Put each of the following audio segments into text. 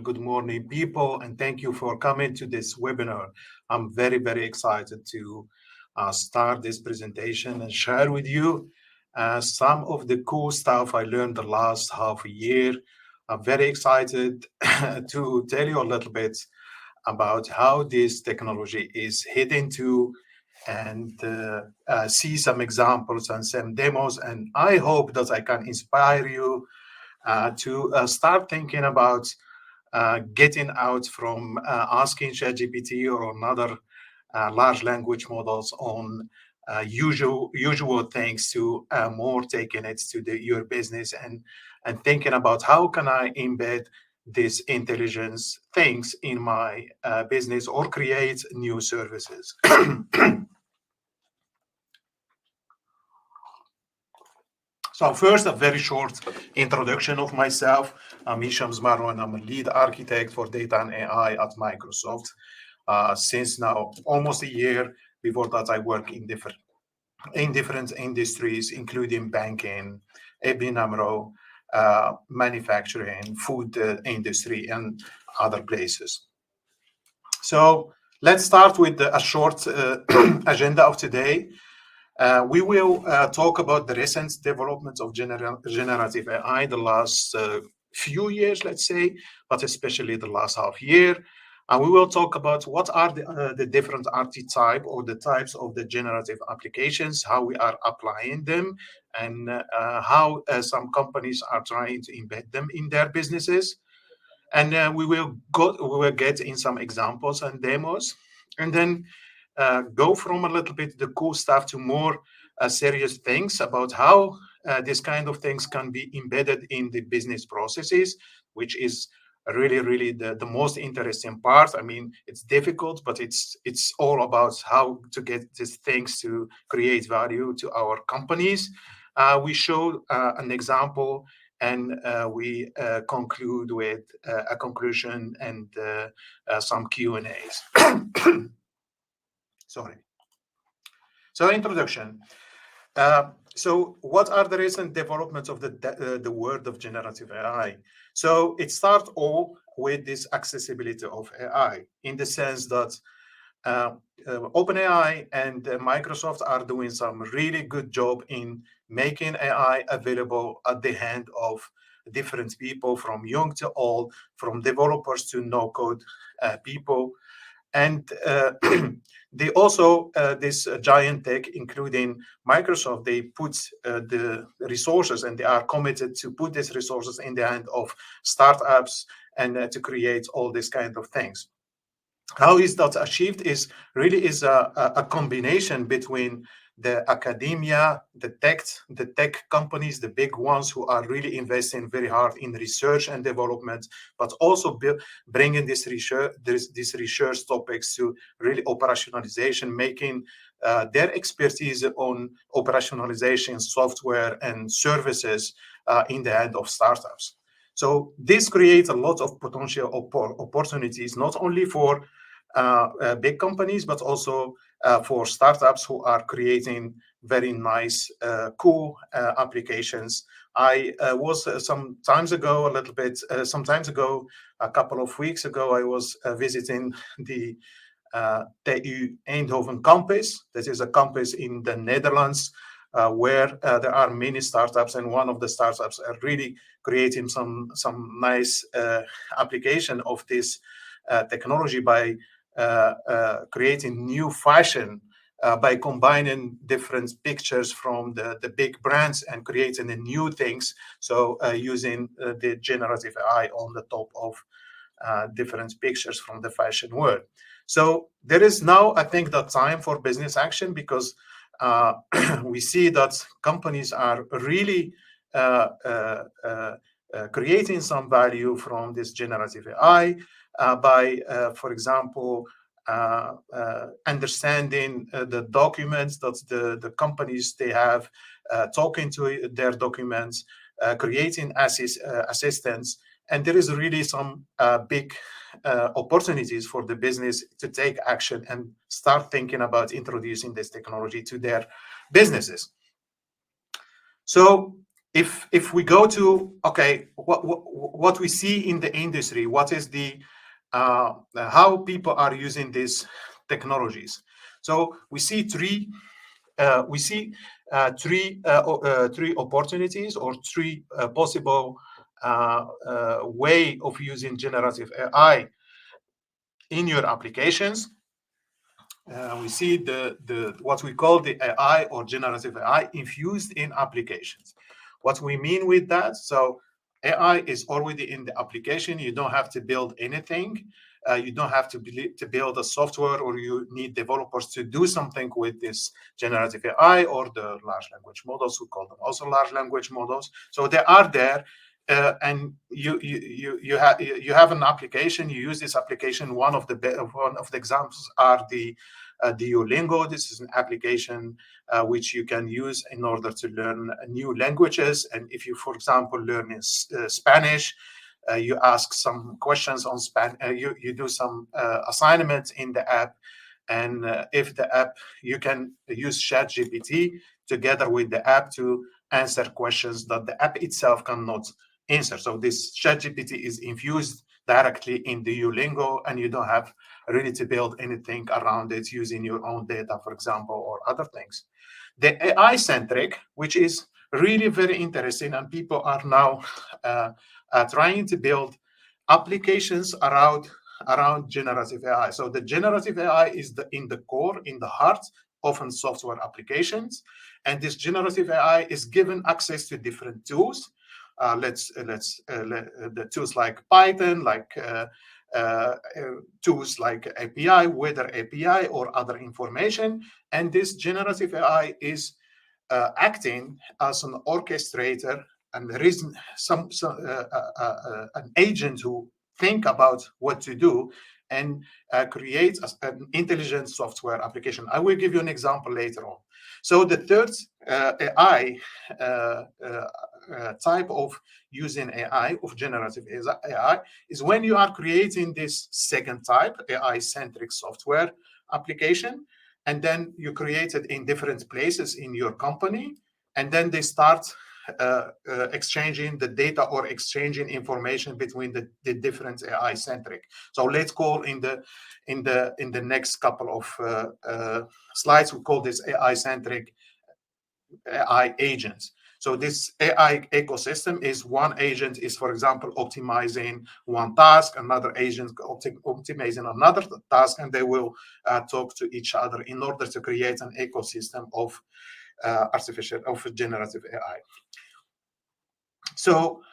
Good morning, people, and thank you for coming to this webinar. I'm very, very excited to start this presentation and share with you some of the cool stuff I learned the last half a year. I'm very excited to tell you a little bit about how this technology is heading to and see some examples and some demos. And I hope that I can inspire you to start thinking about getting out from asking ChatGPT or another large language models on usual things to more taking it to your business and thinking about how can I embed this intelligence things in my business or create new services. So first, a very short introduction of myself. I'm Hicham Zmarrou, and I'm a lead architect for data and AI at Microsoft. Since now almost a year. Before that, I work in different industries, including banking, Zmarrou, manufacturing, food industry, and other places. So let's start with a short agenda of today. We will talk about the recent developments of generative AI the last few years, let's say, but especially the last half year. And we will talk about what are the different archetype or the types of the generative applications, how we are applying them, and how some companies are trying to embed them in their businesses. And we will get in some examples and demos, and then go from a little bit the cool stuff to more serious things about how this kind of things can be embedded in the business processes, which is really the most interesting part. I mean, it's difficult, but it's all about how to get these things to create value to our companies. We show an example, and we conclude with a conclusion and some Q&As. Sorry. So introduction. So what are the recent developments of the world of generative AI? So it starts all with this accessibility of AI, in the sense that OpenAI and Microsoft are doing some really good job in making AI available at the hand of different people, from young to old, from developers to no-code people. And they also, this giant tech, including Microsoft, they put the resources, and they are committed to put these resources in the hand of startups and to create all these kind of things. How is that achieved is a combination between the academia, the tech companies, the big ones who are really investing very hard in research and development, but also bringing this research topics to really operationalization, making their expertise on operationalization software and services in the hand of startups. So this creates a lot of potential opportunities, not only for big companies, but also for startups who are creating very nice, cool applications. I was some time ago, a couple of weeks ago, I was visiting the TU Eindhoven campus. This is a campus in the Netherlands, where there are many startups, and one of the startups are really creating some nice application of this technology by creating new fashion by combining different pictures from the big brands and creating new things. So using the generative AI on the top of different pictures from the fashion world. So there is now, I think, the time for business action, because we see that companies are really creating some value from this generative AI by, for example, understanding the documents that the companies they have, talking to their documents, creating assistants. And there is really some big opportunities for the business to take action and start thinking about introducing this technology to their businesses. So if we go to, okay, what we see in the industry, what is the how people are using these technologies. So we see three three opportunities or three possible way of using generative AI in your applications. We see the what we call the AI or generative AI infused in applications. What we mean with that, so AI is already in the application. You don't have to build anything. You don't have to build a software, or you need developers to do something with this generative AI or the large language models. We call them also large language models. So they are there, and you have an application. You use this application. One of the examples are the Duolingo. This is an application which you can use in order to learn new languages. And if you, for example, learn in Spanish, you ask some questions on Spanish. You do some assignments in the app, and if the app, you can use ChatGPT together with the app to answer questions that the app itself cannot answer. So this ChatGPT is infused directly in the Duolingo, and you don't have really to build anything around it using your own data, for example, or other things. The AI-centric, which is really very interesting, and people are now trying to build applications around generative AI. So the generative AI is in the core, in the heart of software applications, and this generative AI is given access to different tools. The tools like Python, like tools like API, weather API, or other information. And this generative AI is acting as an orchestrator, and there is an agent who think about what to do and create an intelligent software application. I will give you an example later on. So the third AI type of using AI, of generative AI, is when you are creating this second type, AI-centric software application, and then you create it in different places in your company, and then they start exchanging the data or exchanging information between the different AI-centric. So let's call in the next couple of slides, we call this AI-centric AI agents. So this AI ecosystem is one agent is, for example, optimizing one task, another agent optimizing another task, and they will talk to each other in order to create an ecosystem of generative AI. So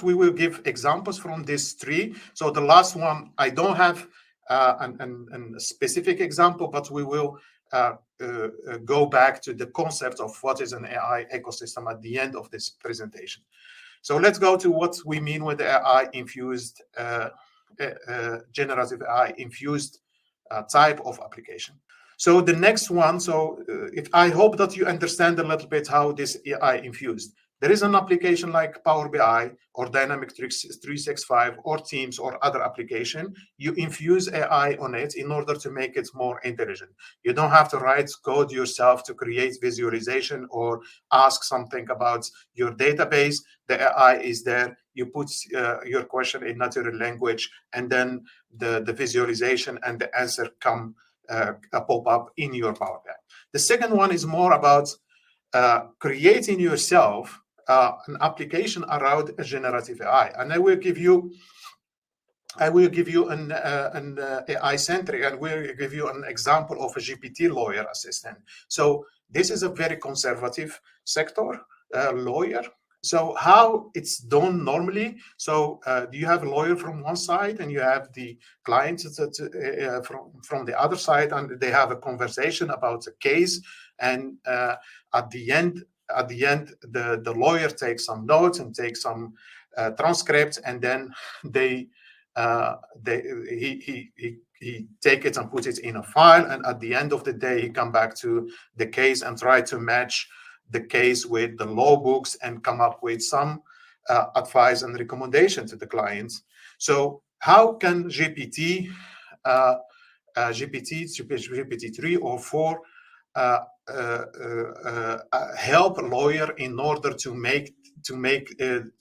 we will give examples from these three. So the last one, I don't have a specific example, but we will go back to the concept of what is an AI ecosystem at the end of this presentation. So let's go to what we mean with AI infused, generative AI infused type of application. So the next one, I hope that you understand a little bit how this AI infused. There is an application like Power BI or Dynamics 365 or Teams or other application. You infuse AI on it in order to make it more intelligent. You don't have to write code yourself to create visualization or ask something about your database. The AI is there. You put your question in natural language, and then the visualization and the answer come pop up in your Power BI. The second one is more about creating yourself an application around a generative AI, and I will give you an AI-centric, and we'll give you an example of a GPT lawyer assistant. So this is a very conservative sector, lawyer. So how it's done normally, so you have a lawyer from one side and you have the client from the other side, and they have a conversation about the case, and at the end, the lawyer takes some notes and takes some transcripts, and then he take it and put it in a file, and at the end of the day, he come back to the case and try to match the case with the law books and come up with some advice and recommendation to the clients. So how can GPT 3 or 4 help a lawyer in order to make an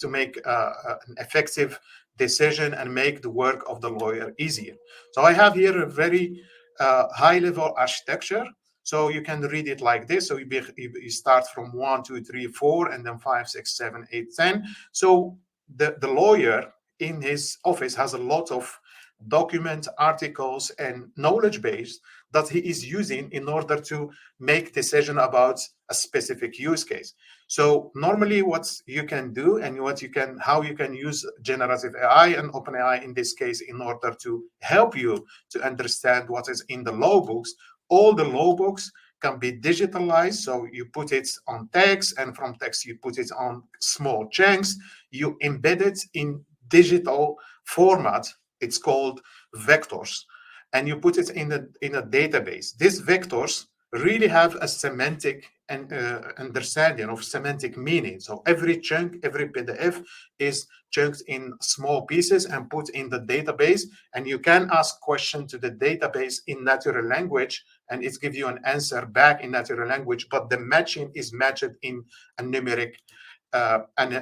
effective decision and make the work of the lawyer easier. So I have here a very high-level architecture. So you can read it like this. So you start from 1, 2, 3, 4, and then 5, 6, 7, 8, 10. So the lawyer in his office has a lot of documents, articles, and knowledge base that he is using in order to make decision about a specific use case. So normally what you can do and how you can use generative AI and OpenAI in this case in order to help you to understand what is in the law books. All the law books can be digitalized. So you put it on text, and from text you put it on small chunks. You embed it in digital format. It's called vectors, and you put it in a database. These vectors really have a semantic and understanding of semantic meaning. So every chunk, every PDF is chunked in small pieces and put in the database, and you can ask questions to the database in natural language, and it gives you an answer back in natural language, but the matching is matched in a numeric in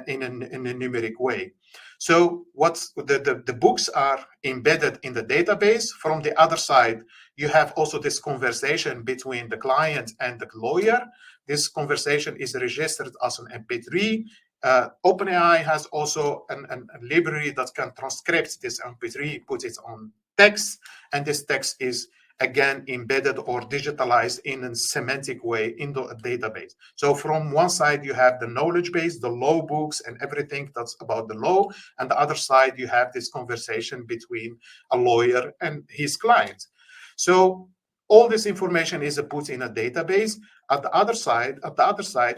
a numeric way. So what's the books are embedded in the database. From the other side, you have also this conversation between the client and the lawyer. This conversation is registered as an MP3. OpenAI has also a library that can transcribe this MP3, put it on text, and this text is again embedded or digitalized in a semantic way into a database. So from one side, you have the knowledge base, the law books, and everything that's about the law. And the other side, you have this conversation between a lawyer and his client. So all this information is put in a database. At the other side,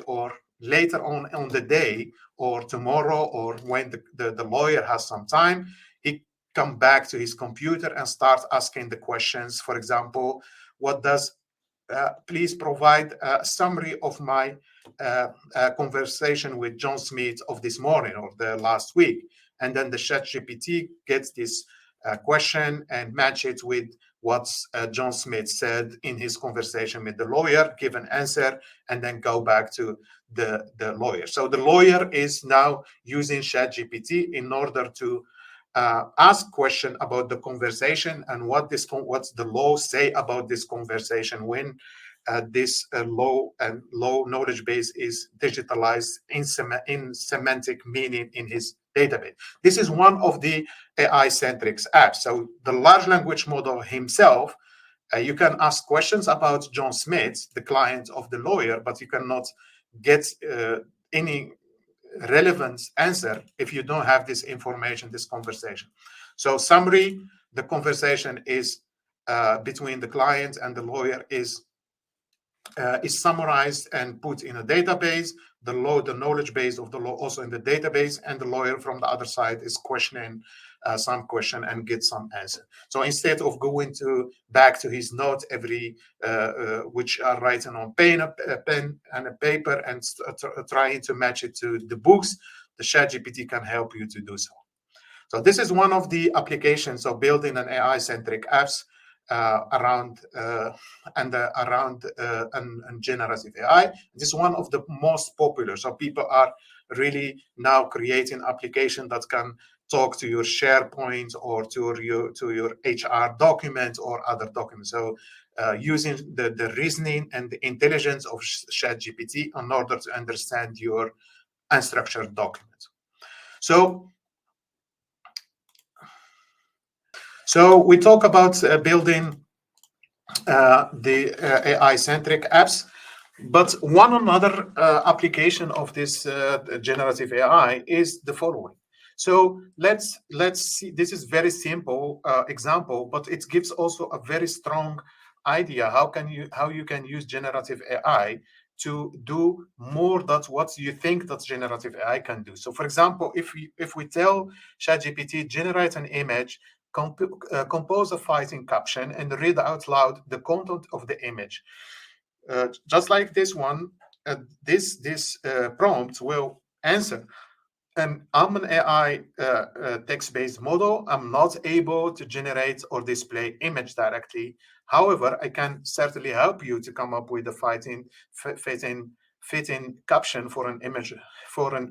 or later on the day, or tomorrow, or when the lawyer has some time, he come back to his computer and start asking the questions. For example, what does please provide a summary of my conversation with John Smith of this morning or the last week. And then the ChatGPT gets this question and match it with what John Smith said in his conversation with the lawyer, give an answer, and then go back to the lawyer. So the lawyer is now using ChatGPT in order to ask question about the conversation and what's the law say about this conversation when this low knowledge base is digitalized in semantic meaning in his database. This is one of the AI-centric apps. So the large language model himself, you can ask questions about John Smith, the client of the lawyer, but you cannot get any relevant answer if you don't have this information, this conversation. So summary, the conversation is between the client and the lawyer is summarized and put in a database. The knowledge base of the law also in the database, and the lawyer from the other side is questioning some question and get some answer. So instead of going back to his notes every which are written on pen and a paper and trying to match it to the books, the ChatGPT can help you to do so. So this is one of the applications of building an AI-centric apps around generative AI. This is one of the most popular. So people are really now creating application that can talk to your SharePoint or to your HR document or other documents. So using the reasoning and the intelligence of ChatGPT in order to understand your unstructured documents. So we talk about building the AI-centric apps, but one another application of this generative AI is the following. So let's see. This is very simple example, but it gives also a very strong idea how you can use generative AI to do more than what you think that generative AI can do. So, for example, if we tell ChatGPT generate an image, compose a fighting caption, and read out loud the content of the image, just like this one, this prompt will answer And I'm an AI text-based model. I'm not able to generate or display image directly. However, I can certainly help you to come up with a fitting caption for an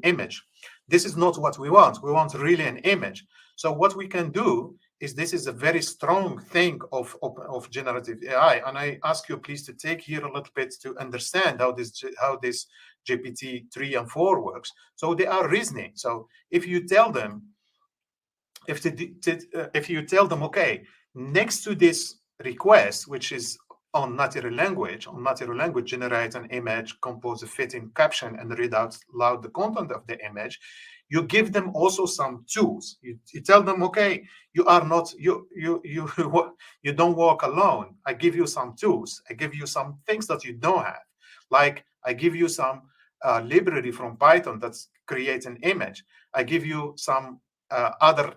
image. This is not what we want. We want really an image. So what we can do is, this is a very strong thing of generative AI, and I ask you please to take here a little bit to understand how this GPT 3 and 4 works. So they are reasoning. So if you tell them, if you tell them, okay, next to this request, which is on natural language, generate an image, compose a fitting caption, and read out loud the content of the image. You give them also some tools. You tell them, okay, you are not you don't walk alone. I give you some tools. I give you some things that you don't have. Like I give you some library from Python that creates an image. I give you some other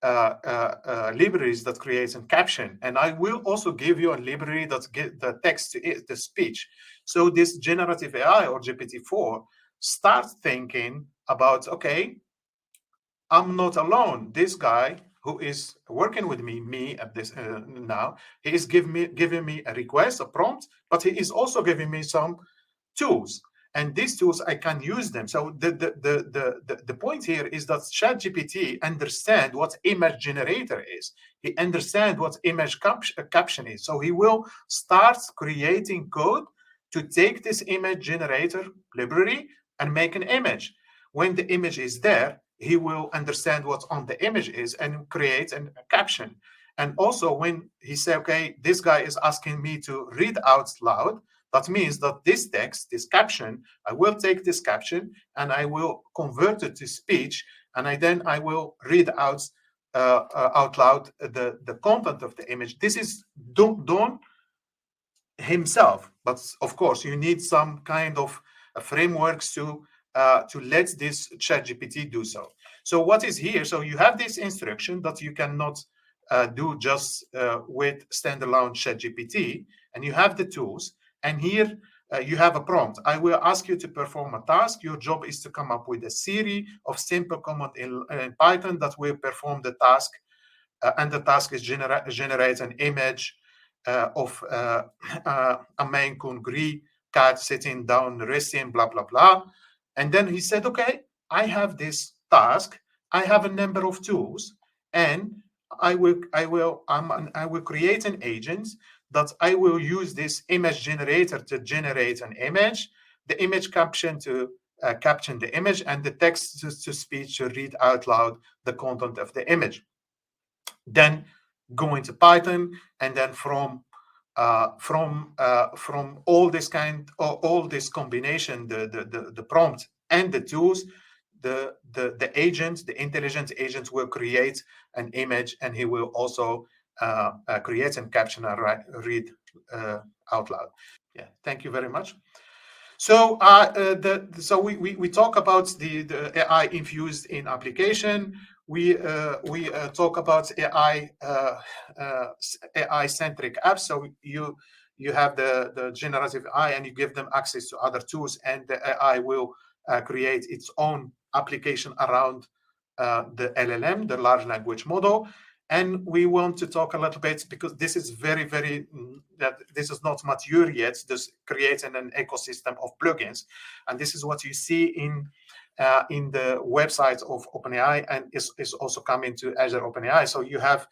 libraries that creates a caption, and I will also give you a library that get the text to the speech. So this generative AI or GPT-4 starts thinking about, okay, I'm not alone. This guy who is working with me at this now, he is giving me a request, a prompt, but he is also giving me some tools, and these tools I can use them. So the point here is that ChatGPT understand what image generator is. He understand what image caption is. So he will start creating code to take this image generator library and make an image. When the image is there, he will understand what on the image is and create a caption. And also when he say, okay, this guy is asking me to read out loud, that means that this text, this caption, I will take this caption and I will convert it to speech, and I will read out loud the content of the image. This is done himself, but of course you need some kind of frameworks to let this ChatGPT do so. So what is here? So you have this instruction that you cannot do just with standalone ChatGPT, and you have the tools. And here you have a prompt. I will ask you to perform a task. Your job is to come up with a series of simple commands in Python that will perform the task. And the task is generate an image of a main Kungri cat sitting down, resting, blah, blah, blah. And then he said, okay, I have this task. I have a number of tools, and I will create an agent that I will use this image generator to generate an image, the image caption to caption the image, and the text to speech to read out loud the content of the image. Then go into Python, and then from all this combination, the prompt and the tools, the agent, the intelligent agent will create an image, and he will also create and caption and read out loud. Yeah, thank you very much. So we talk about the AI infused in application. We talk about AI AI centric apps. So you have the generative AI, and you give them access to other tools, and the AI will create its own application around the LLM, the large language model. And we want to talk a little bit, because this is very, that this is not mature yet, this creating an ecosystem of plugins. And this is what you see in the website of OpenAI, and is also coming to Azure OpenAI. So you have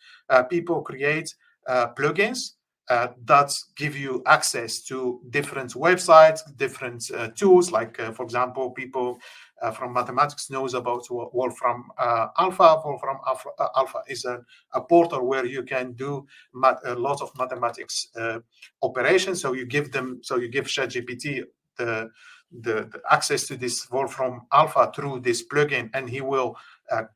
people create plugins that give you access to different websites, different tools. Like, for example, people from mathematics knows about Wolfram Alpha. Wolfram Alpha is a portal where you can do a lot of mathematics operations. So you give ChatGPT the access to this Wolfram Alpha through this plugin, and he will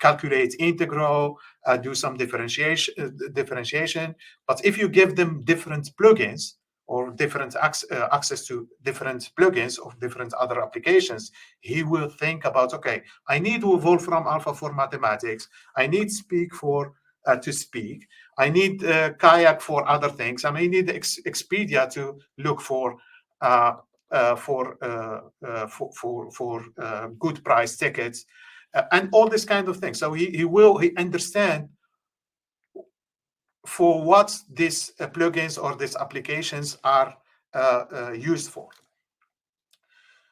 calculate integral, do some differentiation. But if you give them different plugins or different access to different plugins of different other applications, he will think about, okay, I need Wolfram Alpha for mathematics, I need Speak for to speak, I need Kayak for other things, and I need Expedia to look for good price tickets. and all this kind of thing. So he understand for what these plugins or these applications are used for.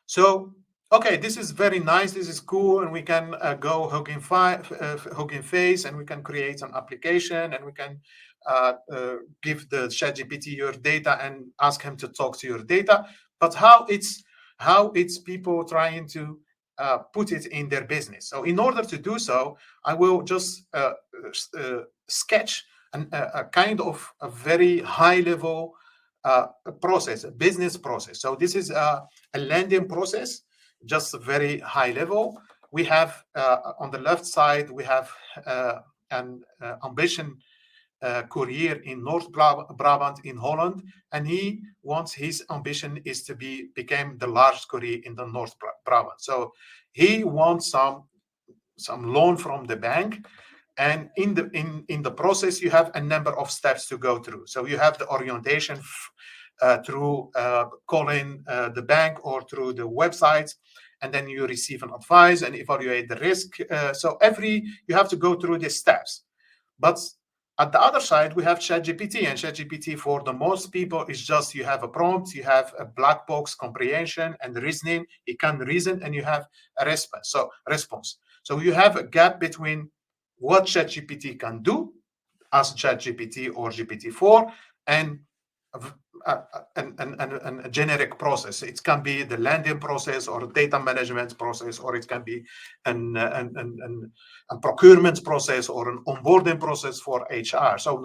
So, okay, this is very nice. This is cool, and we can go Hugging Face, and we can create an application, and we can give the ChatGPT your data and ask him to talk to your data. But how it's people trying to put it in their business. So, in order to do so, I will just sketch a kind of a very high level process, a business process. So this is a lending process, just a very high level. We have on the left side, we have an ambition courier in North Brabant in Holland, and he wants, his ambition is to become the largest courier in the North Brabant. So he wants some loan from the bank. And in the process, you have a number of steps to go through. So you have the orientation through calling the bank or through the website, and then you receive an advice and evaluate the risk. So you have to go through these steps. But at the other side, we have ChatGPT, and ChatGPT for the most people is just you have a prompt, you have a black box comprehension and reasoning. It can reason, and you have a response. So you have a gap between what ChatGPT can do as ChatGPT or GPT-4 and a generic process. It can be the landing process or data management process, or it can be a procurement process or an onboarding process for HR. So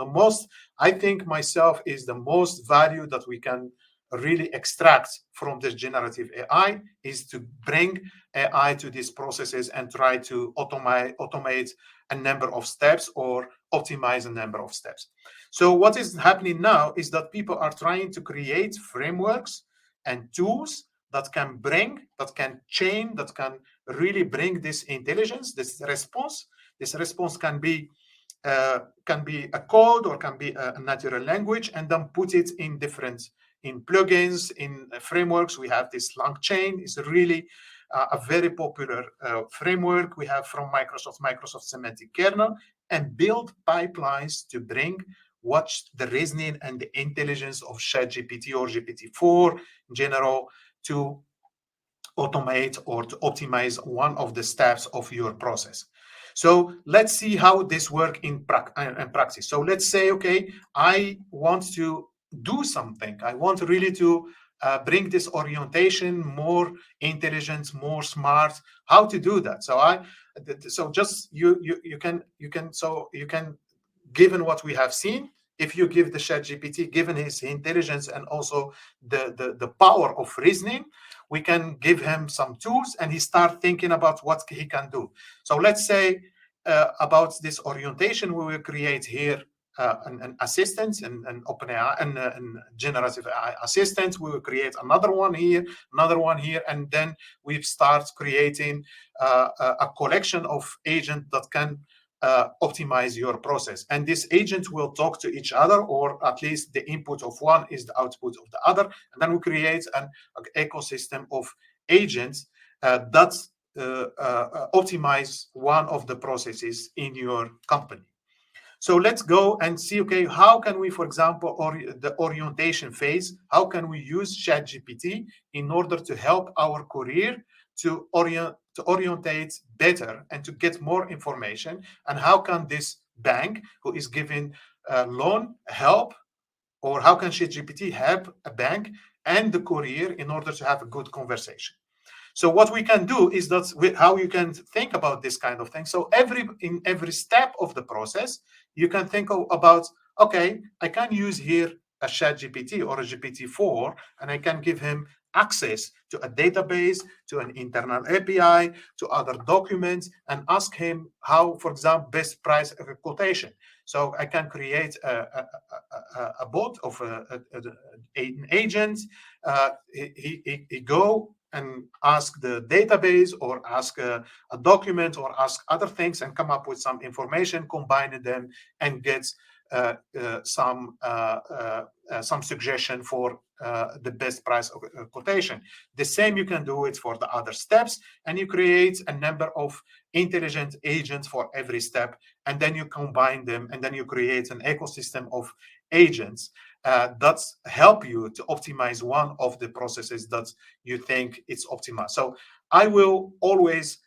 I think myself is the most value that we can really extract from this generative AI is to bring AI to these processes and try to automate a number of steps or optimize a number of steps. So what is happening now is that people are trying to create frameworks and tools that can really bring this intelligence, this response. This response can be a code or can be a natural language, and then put it in plugins, in frameworks. We have this LangChain. It's really a very popular framework we have from Microsoft Semantic Kernel, and build pipelines to bring the reasoning and the intelligence of ChatGPT or GPT-4 in general to automate or to optimize one of the steps of your process. So let's see how this works in practice. So let's say, okay, I want to do something. I want really to bring this orientation more intelligent, more smart. How to do that? So just you can given what we have seen, if you give the ChatGPT, given his intelligence and also the power of reasoning, we can give him some tools and he start thinking about what he can do. So let's say about this orientation, we will create here an assistant, an OpenAI, and generative AI assistant. We will create another one here, and then we start creating a collection of agents that can optimize your process. And this agent will talk to each other, or at least the input of one is the output of the other. And then we create an ecosystem of agents that optimize one of the processes in your company. So let's go and see, okay, how can we, for example, the orientation phase, how can we use ChatGPT in order to help our courier to orientate better and to get more information? And how can this bank who is giving loan help, or how can ChatGPT help a bank and the courier in order to have a good conversation? So what we can do is how you can think about this kind of thing. So in every step of the process, you can think about, okay, I can use here a ChatGPT or a GPT-4, and I can give him access to a database, to an internal API, to other documents, and ask him how, for example, best price quotation. So I can create a bot of an agent. He go and ask the database, or ask a document, or ask other things, and come up with some information, combine them, and get some suggestion for the best price quotation. The same you can do it for the other steps, and you create a number of intelligent agents for every step, and then you combine them, and then you create an ecosystem of agents that help you to optimize one of the processes that you think it's optimal. So I will always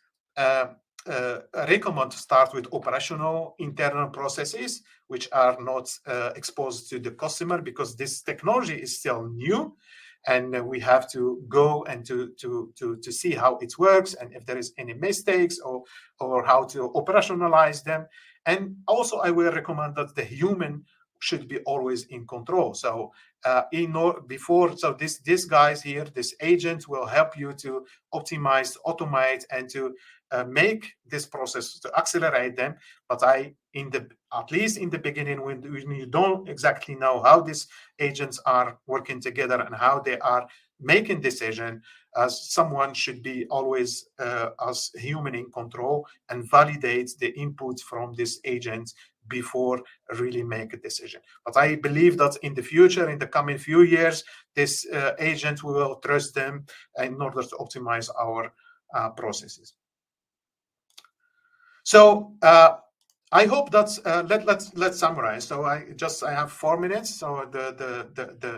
recommend to start with operational internal processes, which are not exposed to the customer, because this technology is still new, and we have to go and to see how it works, and if there is any mistakes, or how to operationalize them. And also I will recommend that the human should be always in control. So this guys here, this agent will help you to optimize, automate, and to make this process, to accelerate them. But at least in the beginning, when you don't exactly know how these agents are working together and how they are making decision, as someone should be always as human in control and validate the inputs from this agent before really make a decision. But I believe that in the future, in the coming few years, this agent, we will trust them in order to optimize our processes. So I hope that's let's summarize. So I have 4 minutes. So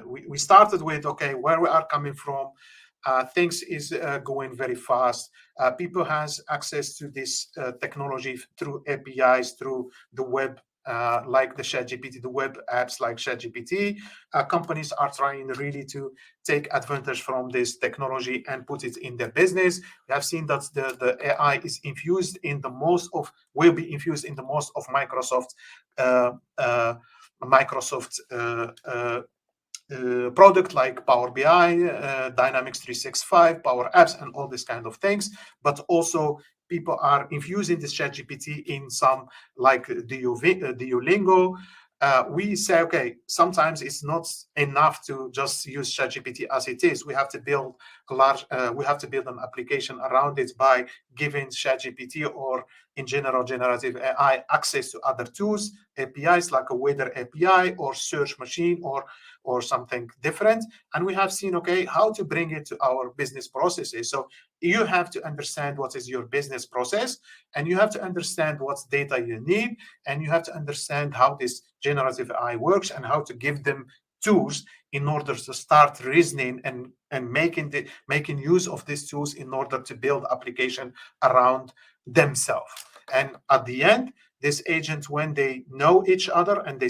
we started with, okay, where we are coming from. Things is going very fast. People has access to this technology through APIs, through the web, like the ChatGPT, the web apps like ChatGPT. Companies are trying really to take advantage from this technology and put it in their business. We have seen that the AI is infused in the most of, will be infused in the most of Microsoft product like Power BI, Dynamics 365, Power Apps, and all these kind of things. But also people are infusing this ChatGPT in some like Duolingo. We say, okay, sometimes it's not enough to just use ChatGPT as it is. We have to build an application around it by giving ChatGPT, or in general generative AI, access to other tools, APIs like a weather API or search machine or something different. And we have seen, okay, how to bring it to our business processes. So you have to understand what is your business process, and you have to understand what data you need, and you have to understand how this generative AI works, and how to give them tools in order to start reasoning and making use of these tools in order to build application around themselves. And at the end, this agent, when they know each other and the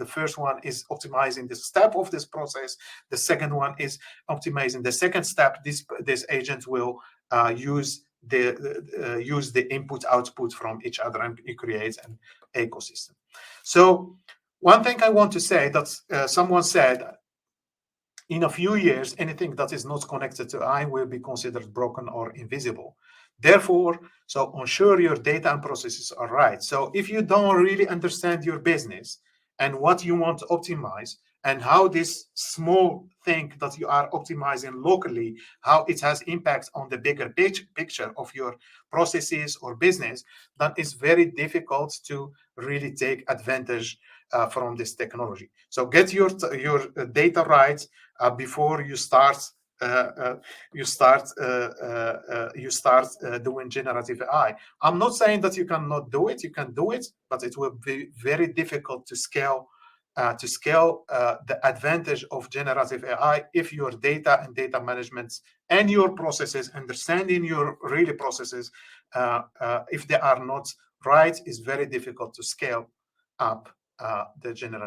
first one is optimizing this step of this process, the second one is optimizing the second step. This agent will use the input output from each other, and it creates an ecosystem. So one thing I want to say, that someone said, in a few years, anything that is not connected to AI will be considered broken or invisible. Therefore, so ensure your data and processes are right. So if you don't really understand your business and what you want to optimize, and how this small thing that you are optimizing locally, how it has impact on the bigger picture of your processes or business, then it's very difficult to really take advantage from this technology. So get your data right before you start doing generative AI. I'm not saying that you cannot do it. You can do it, but it will be very difficult to scale the advantage of generative AI if your data and data management and your processes, understanding your really processes, if they are not right, is very difficult to scale up the generative